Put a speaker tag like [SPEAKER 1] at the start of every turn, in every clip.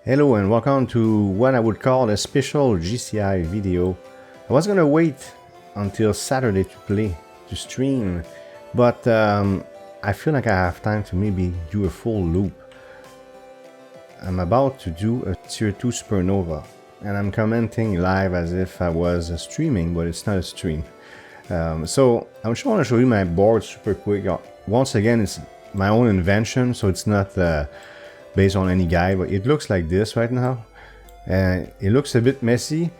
[SPEAKER 1] Hello and welcome to what I would call a special GCI video. I was gonna wait until Saturday to play, to stream, but I feel like I have time to maybe do a full loop. I'm about to do a Tier 2 Supernova, and I'm commenting live as if I was streaming, but it's not a stream. So I just want to show you my board super quick. Once again, it's my own invention, so it's not based on any guide, but it looks like this right now. It looks a bit messy,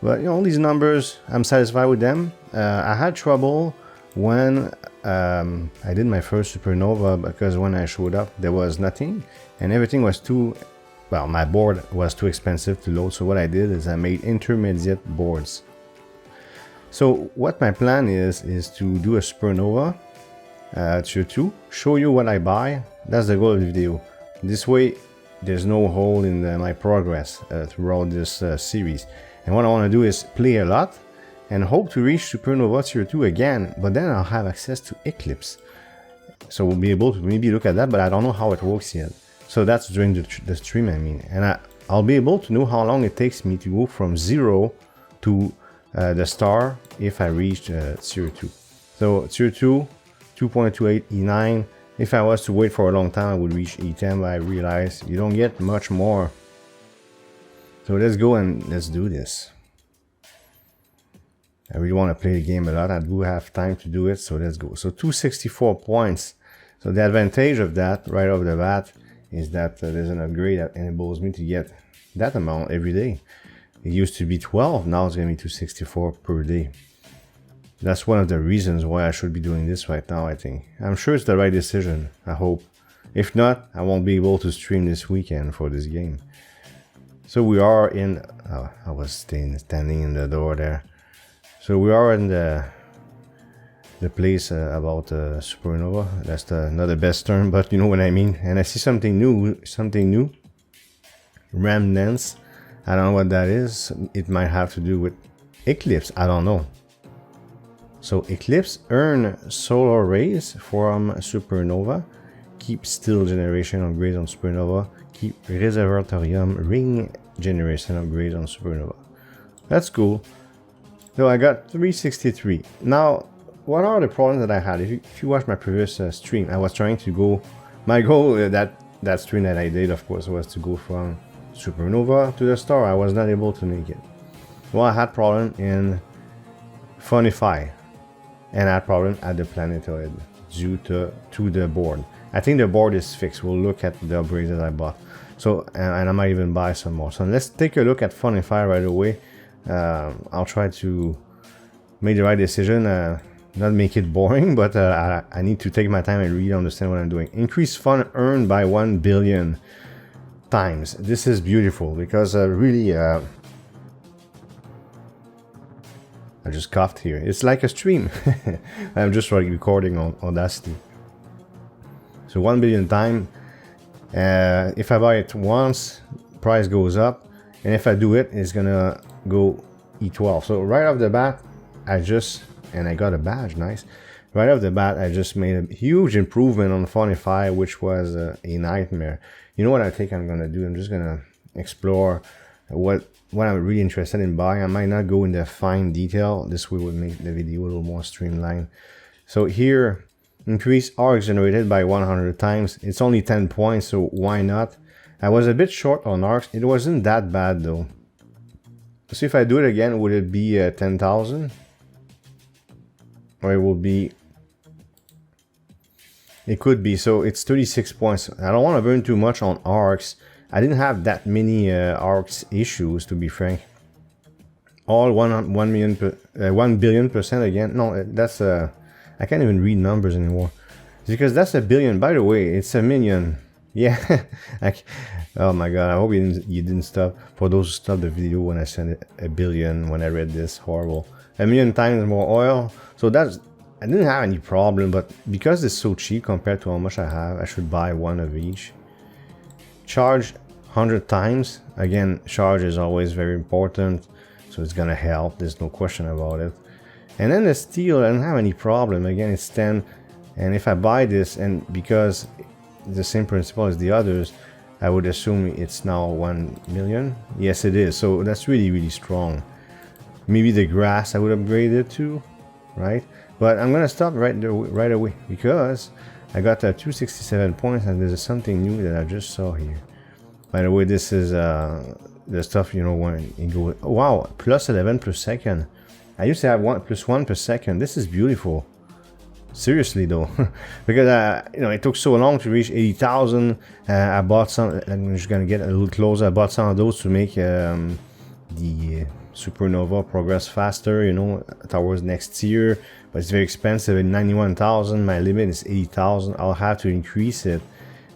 [SPEAKER 1] but you know, these numbers, I'm satisfied with them. I had trouble when I did my first Supernova, because when I showed up there was nothing and everything was too, well, my board was too expensive to load. So what I did is I made intermediate boards. So what my plan is to do a Supernova Tier 2, show you what I buy. That's the goal of the video. This way there's no hole in my progress throughout this series. And what I want to do is play a lot and hope to reach Supernova Tier 2 again, but then I'll have access to Eclipse. So we'll be able to maybe look at that, but I don't know how it works yet. So that's during the stream, I mean. And I'll be able to know how long it takes me to go from 0 to the star if I reach Tier 2. So Tier 2, 2.28 E9. If I was to wait for a long time, I would reach E10, but I realize you don't get much more. So let's go and let's do this. I really want to play the game a lot. I do have time to do it, so let's go. So 264 points. So the advantage of that right off the bat is that there's an upgrade that enables me to get that amount every day. It used to be 12, now it's going to be 264 per day. That's one of the reasons why I should be doing this right now, I think. I'm sure it's the right decision, I hope. If not, I won't be able to stream this weekend for this game. So we are in... Oh, I was standing in the door there. So we are in the place about Supernova. That's not the best term, but you know what I mean. And I see something new. Remnants. I don't know what that is. It might have to do with Eclipse. I don't know. So Eclipse earn solar rays from Supernova, keep still generation upgrades on Supernova, keep Reservatorium ring generation upgrades on Supernova. That's cool. So I got 363. Now, what are the problems that I had? If you watch my previous stream, I was trying to go... My goal, that stream that I did, of course, was to go from Supernova to the star. I was not able to make it. Well, I had problem in Funify. And I had problem at the Planetarium due to the board. I think the board is fixed. We'll look at the upgrades that I bought. So, and I might even buy some more. So let's take a look at Funify right away. I'll try to make the right decision. Not make it boring, but I need to take my time and really understand what I'm doing. Increase fund earned by 1 billion times. This is beautiful because really... I just coughed here. It's like a stream. I'm just recording on Audacity. So 1 billion time. If I buy it once, price goes up. And if I do it, it's gonna go E12. So right off the bat, and I got a badge, nice. Right off the bat, I just made a huge improvement on Funify, which was a nightmare. You know what I think I'm gonna do? I'm just gonna explore what I'm really interested in buying. I might not go into fine detail. This way would make the video a little more streamlined. So here, increase arcs generated by 100 times. It's only 10 points, so why not? I was a bit short on arcs. It wasn't that bad though. So if I do it again, would it be 10,000? Or it will be... It could be. So it's 36 points. I don't want to burn too much on arcs. I didn't have that many arcs issues, to be frank. All 1 billion% again. No, that's I can't even read numbers anymore. It's because that's a billion. By the way, it's a million. Yeah. Oh my god, I hope you didn't stop. For those who stopped the video when I said a billion, when I read this, horrible. A million times more oil. So that's... I didn't have any problem, but because it's so cheap compared to how much I have, I should buy one of each. Charge 100 times. Again, charge is always very important, so it's gonna help. There's no question about it. And then the steel, I don't have any problem. Again, it's 10. And if I buy this, and because the same principle as the others, I would assume it's now 1 million. Yes, it is. So that's really, really strong. Maybe the grass I would upgrade it to, right? But I'm gonna stop right away because I got 267 points, and there's something new that I just saw here. By the way, this is the stuff, you know, when you go, oh, wow, plus 11 per second. I used to have +1 per second. This is beautiful. Seriously though, because you know, it took so long to reach 80,000. I bought some. I'm just gonna get a little closer. I bought some of those to make the Supernova progress faster, you know, towards next year. But it's very expensive. At 91,000, my limit is 80,000. I'll have to increase it.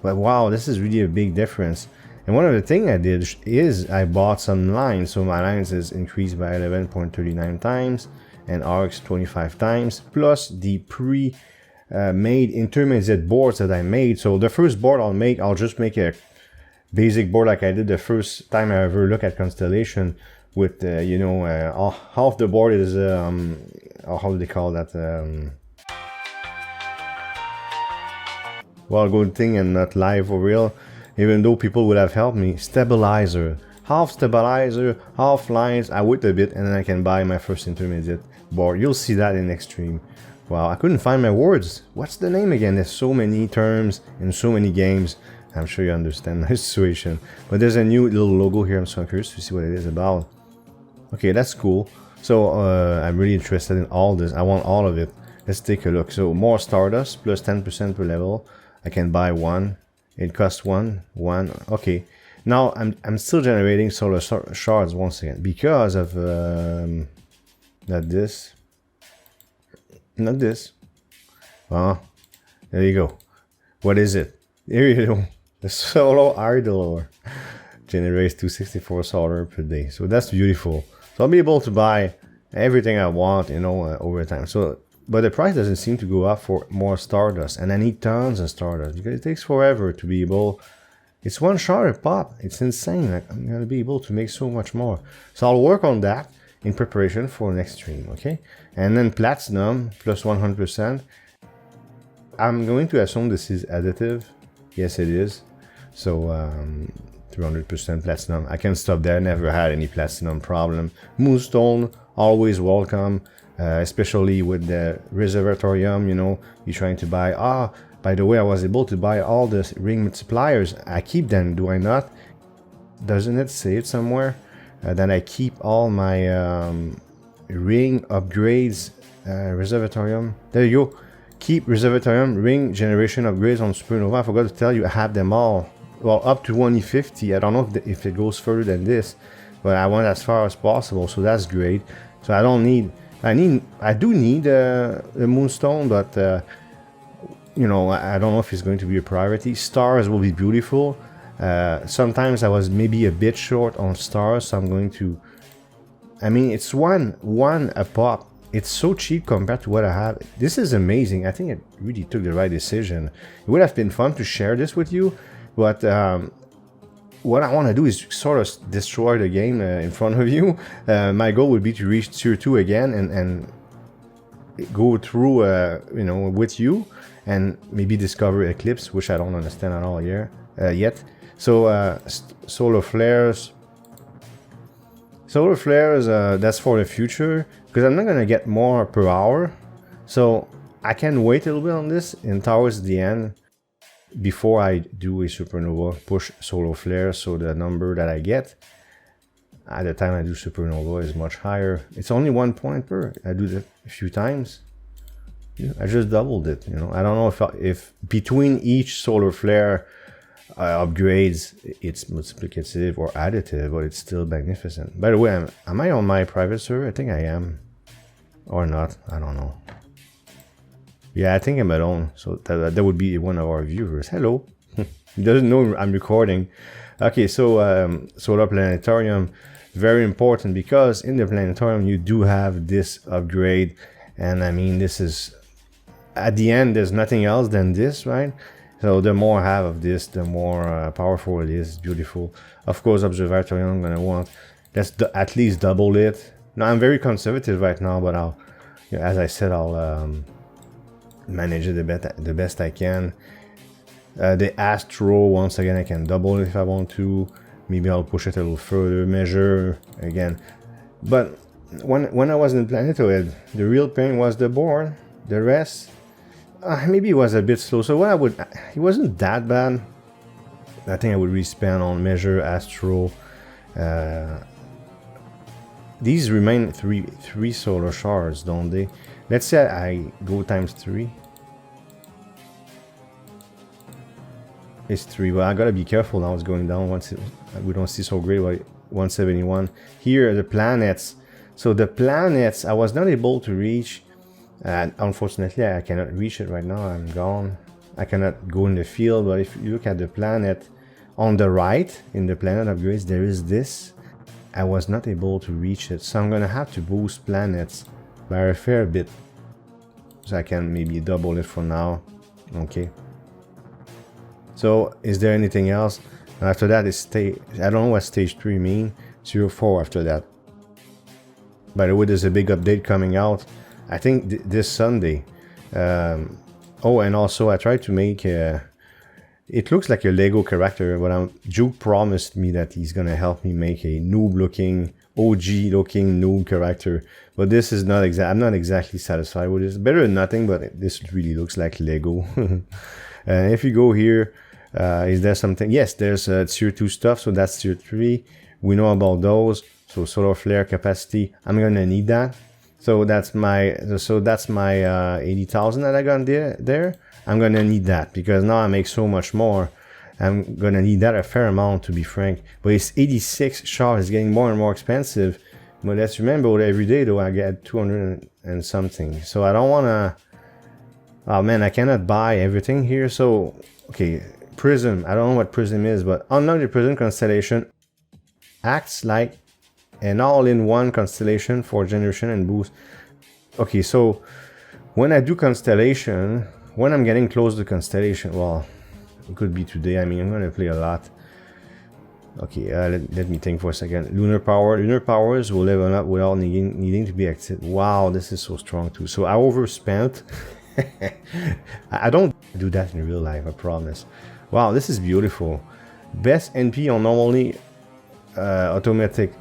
[SPEAKER 1] But wow, this is really a big difference. And one of the things I did is I bought some lines. So my lines is increased by 11.39 times. And arcs 25 times, plus the pre-made intermediate boards that I made. So the first board I'll just make a basic board like I did the first time I ever look at Constellation with, you know, half the board is, how do they call that? Well, good thing and not live or real, even though people would have helped me. Stabilizer. Half stabilizer, half lines, I wait a bit and then I can buy my first intermediate board. You'll see that in next stream. Wow, I couldn't find my words. What's the name again? There's so many terms in so many games. I'm sure you understand my situation. But there's a new little logo here. I'm so curious to see what it is about. Okay, that's cool. So I'm really interested in all this. I want all of it. Let's take a look. So more Stardust, plus 10% per level. I can buy one. It costs one. Okay. Now I'm still generating solar shards once again because of not this. Well, there you go. What is it? Here you go. The solar idler generates 264 solar per day. So that's beautiful. So I'll be able to buy everything I want, you know, over time. So, but the price doesn't seem to go up for more Stardust, and I need tons of Stardust because it takes forever to be able. It's one shard a pop. It's insane. Like, I'm gonna be able to make so much more. So I'll work on that in preparation for next stream, okay? And then platinum plus 100%. I'm going to assume this is additive. Yes, it is. So 300% platinum. I can stop there. Never had any platinum problem. Moonstone, always welcome. Especially with the Reservatorium, you know, you're trying to buy. By the way, I was able to buy all the ring multipliers. I keep them, do I not? Doesn't it say it somewhere? That I keep all my ring upgrades, Reservatorium. There you go. Keep Reservatorium ring generation upgrades on Supernova. I forgot to tell you, I have them all. Well, up to 150. I don't know if it goes further than this, but I want as far as possible, so that's great. So I don't need. I do need the Moonstone, but you know, I don't know if it's going to be a priority. Stars will be beautiful. Sometimes I was maybe a bit short on stars, so I'm going to. I mean, it's one a pop. It's so cheap compared to what I have. This is amazing. I think it really took the right decision. It would have been fun to share this with you, but what I want to do is sort of destroy the game in front of you. My goal would be to reach tier 2 again and go through, you know, with you and maybe discover Eclipse, which I don't understand at all here yet. So solar flares. Solar flares, that's for the future, because I'm not going to get more per hour. So I can wait a little bit on this, and towards the end, before I do a supernova, push solar flares, so the number that I get at the time I do supernova is much higher. It's only 1 point per. I do that a few times. Yeah, I just doubled it, you know. I don't know if between each solar flare upgrades it's multiplicative or additive, but it's still magnificent. By the way, am I on my private server? I think I am, or not. I don't know. Yeah, I think I'm alone, so that would be one of our viewers. Hello. He doesn't know I'm recording. Okay, so solar planetarium, very important, because in the planetarium you do have this upgrade, and I mean, this is at the end there's nothing else than this, right? So the more I have of this, the more powerful it is. Beautiful. Of course, observatory I'm gonna want. Let's at least double it. Now I'm very conservative right now, but I'll, as I said, I'll manage it the best I can. The Astro, once again, I can double it if I want to. Maybe I'll push it a little further, measure again. But when I was in Planetoid, the real pain was the board. The rest, maybe it was a bit slow. So it wasn't that bad. I think I would respend on measure, Astro. These remain three solar shards, don't they? Let's say I go times 3. It's 3, but I gotta be careful now. It's going down. We don't see so great. 171 here. The planets. So the planets, I was not able to reach. And unfortunately, I cannot reach it right now. I'm gone. I cannot go in the field. But if you look at the planet on the right, in the planet upgrades, there is this. I was not able to reach it, so I'm gonna have to boost planets by a fair bit. So I can maybe double it for now. Okay. So is there anything else? After that is stage. I don't know what stage 3 mean. 04 after that. By the way, there's a big update coming out. I think this Sunday. Oh, and also I tried to make. It looks like a Lego character, but Juke promised me that he's gonna help me make a noob-looking, OG-looking noob character. But this is not exact. I'm not exactly satisfied with this. Better than nothing, but this really looks like Lego. And if you go here, is there something? Yes, there's tier 2 stuff. So that's tier 3. We know about those. So solar flare capacity. I'm gonna need that. So that's my 80,000 that I got there. I'm gonna need that because now I make so much more. I'm gonna need that a fair amount, to be frank. But it's 86 shards. It's getting more and more expensive. But let's remember that every day though I get 200 and something. So I don't wanna. Oh man, I cannot buy everything here. So okay, Prism. I don't know what Prism is, but unlock the Prism constellation. Acts like an all-in-one constellation for generation and boost. Okay, so when I do constellation. When I'm getting close to constellation, well, it could be today. I mean, I'm gonna play a lot. Okay, let me think for a second. Lunar powers will level up without needing to be active. Wow, this is so strong too. So I overspent. I don't do that in real life, I promise. Wow, this is beautiful. Best NP on normally automatically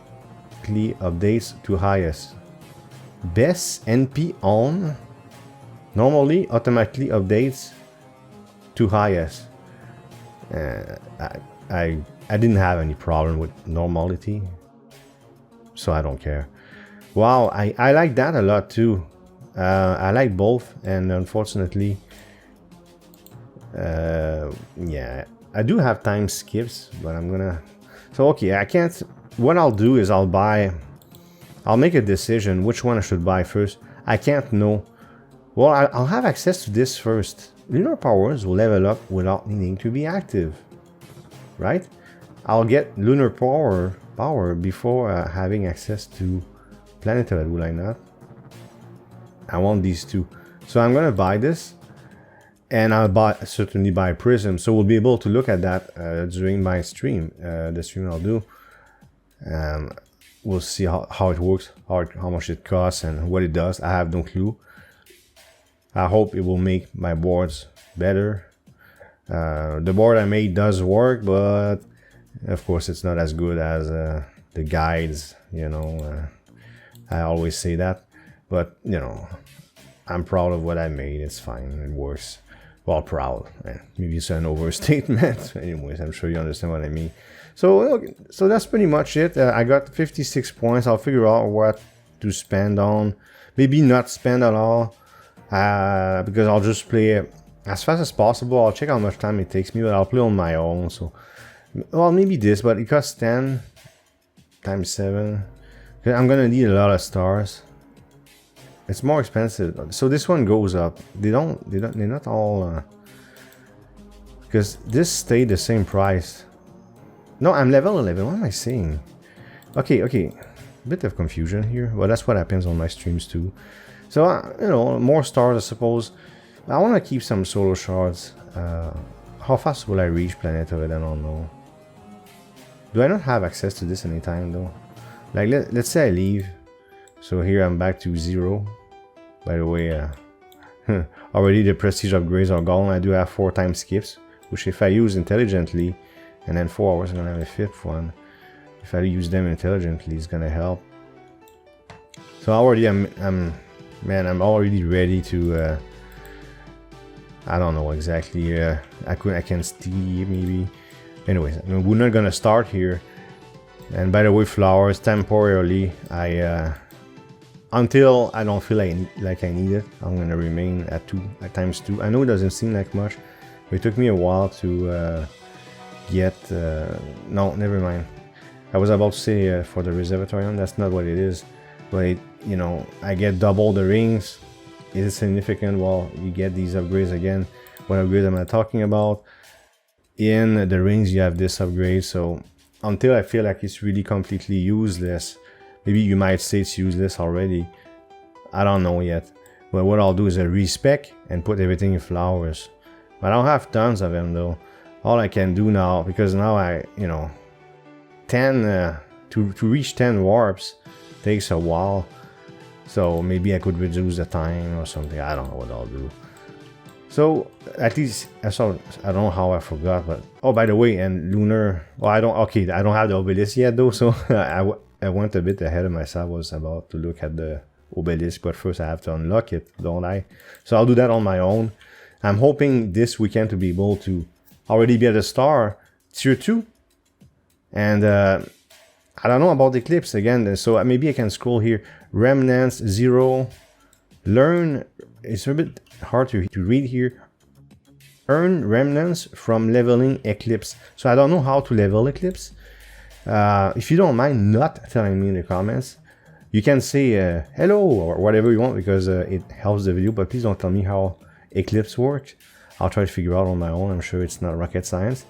[SPEAKER 1] updates to highest. Best NP on normally automatically updates to highest. I didn't have any problem with normality, so I don't care. Wow, I like that a lot too. I like both, and unfortunately, yeah, I do have time skips, but I'm gonna. So okay, I can't. What I'll do is I'll make a decision which one I should buy first. I can't know. Well, I'll have access to this first. Lunar powers will level up without needing to be active, right? I'll get lunar power before having access to Planetarium, will I not? I want these two. So I'm gonna buy this, and I'll certainly buy Prism. So we'll be able to look at that during my stream. The stream I'll do. We'll see how it works, how much it costs, and what it does. I have no clue. I hope it will make my boards better. The board I made does work, but of course it's not as good as the guides, you know. I always say that, but you know, I'm proud of what I made. It's fine, it works. Well, proud, maybe it's an overstatement. Anyways, I'm sure you understand what I mean. So that's pretty much it. I got 56 points. I'll figure out what to spend on. Maybe not spend at all, because I'll just play as fast as possible. I'll check how much time it takes me, but I'll play on my own. So, well, maybe this, but it costs 10 times 7. I'm gonna need a lot of stars. It's more expensive, so this one goes up. They're not all, because this stayed the same price. No, I'm level 11. What am I saying? Okay. Bit of confusion here, but that's what happens on my streams too. So, you know, more stars, I suppose. I want to keep some solar shards. How fast will I reach Planetarium? I don't know. Do I not have access to this anytime though? Like, let's say I leave. So here I'm back to 0. By the way, already the prestige upgrades are gone. I do have 4 time skips, which if I use intelligently, and then 4 hours I'm gonna have a 5th one. If I use them intelligently, it's gonna help. So already I'm already ready to I don't know exactly, I can see maybe. Anyways, I mean, we're not gonna start here. And by the way, flowers, temporarily, until I don't feel like I need it, I'm gonna remain at times 2. I know it doesn't seem like much, but it took me a while to get, no, never mind. I was about to say for the Reservatorium, that's not what it is. But, you know, I get double the rings. Is it significant? Well, you get these upgrades again. What upgrade am I talking about? In the rings, you have this upgrade. So until I feel like it's really completely useless, maybe you might say it's useless already. I don't know yet. But what I'll do is a respec and put everything in flowers. But I don't have tons of them though. All I can do now, because now I, you know, 10 to reach 10 warps takes a while. So maybe I could reduce the time or something. I don't know what I'll do. So at least I don't know how I forgot, but oh, by the way, and lunar. Well, I don't have the obelisk yet though, so I went a bit ahead of myself. I was about to look at the obelisk, but first I have to unlock it, don't I? So I'll do that on my own. I'm hoping this weekend to be able to already be at a star tier 2, and I don't know about Eclipse again, so maybe I can scroll here. Remnants 0. Learn. It's a bit hard to read here. Earn remnants from leveling Eclipse. So I don't know how to level Eclipse. If you don't mind not telling me in the comments, you can say hello or whatever you want, because it helps the video, but please don't tell me how Eclipse works. I'll try to figure out on my own. I'm sure it's not rocket science.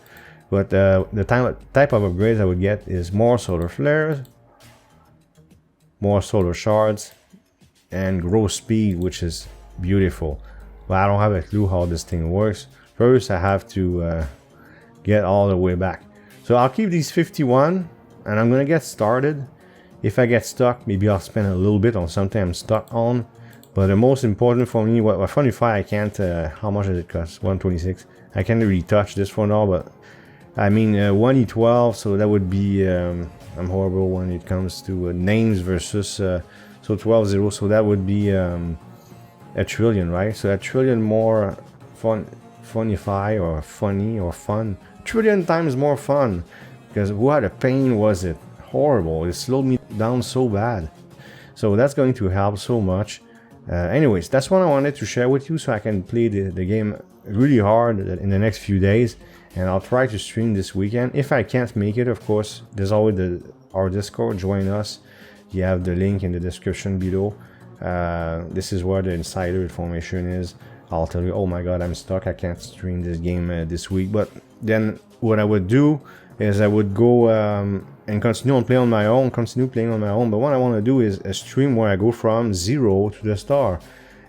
[SPEAKER 1] But the type of upgrades I would get is more solar flares, more solar shards, and growth speed, which is beautiful. But I don't have a clue how this thing works. First, I have to get all the way back. So I'll keep these 51, and I'm gonna get started. If I get stuck, maybe I'll spend a little bit on something I'm stuck on. But the most important for me, what 25, I can't. How much does it cost? 126. I can't really touch this for now, but I mean 1e12, so that would be I'm horrible when it comes to names versus so 12-0, so that would be a trillion, right? So a trillion more funify or funny or fun. Trillion times more fun, because what a pain was it. Horrible. It slowed me down so bad. So that's going to help so much. Anyways, that's what I wanted to share with you, so I can play the game really hard in the next few days. And I'll try to stream this weekend. If I can't make it, of course, there's always our Discord. Join us. You have the link in the description below. This is where the insider information is. I'll tell you, oh my god, I'm stuck. I can't stream this game this week. But then what I would do is I would go and continue playing on my own. But what I want to do is a stream where I go from 0 to the star.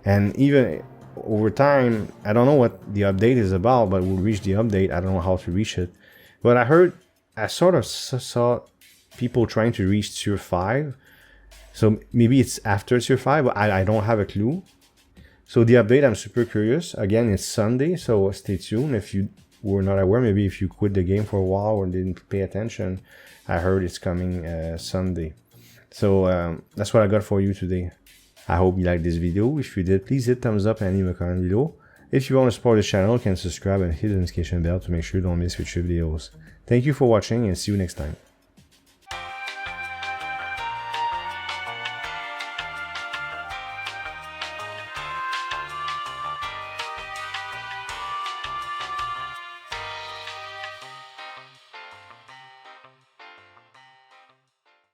[SPEAKER 1] And even over time, I don't know what the update is about, but we'll reach the update. I don't know how to reach it. But I sort of saw people trying to reach tier 5. So maybe it's after tier 5, but I don't have a clue. So the update, I'm super curious. Again, it's Sunday, so stay tuned. If you were not aware, maybe if you quit the game for a while or didn't pay attention, I heard it's coming Sunday. So that's what I got for you today. I hope you liked this video. If you did, please hit thumbs up and leave a comment below. If you want to support the channel, you can subscribe and hit the notification bell to make sure you don't miss future videos. Thank you for watching and see you next time.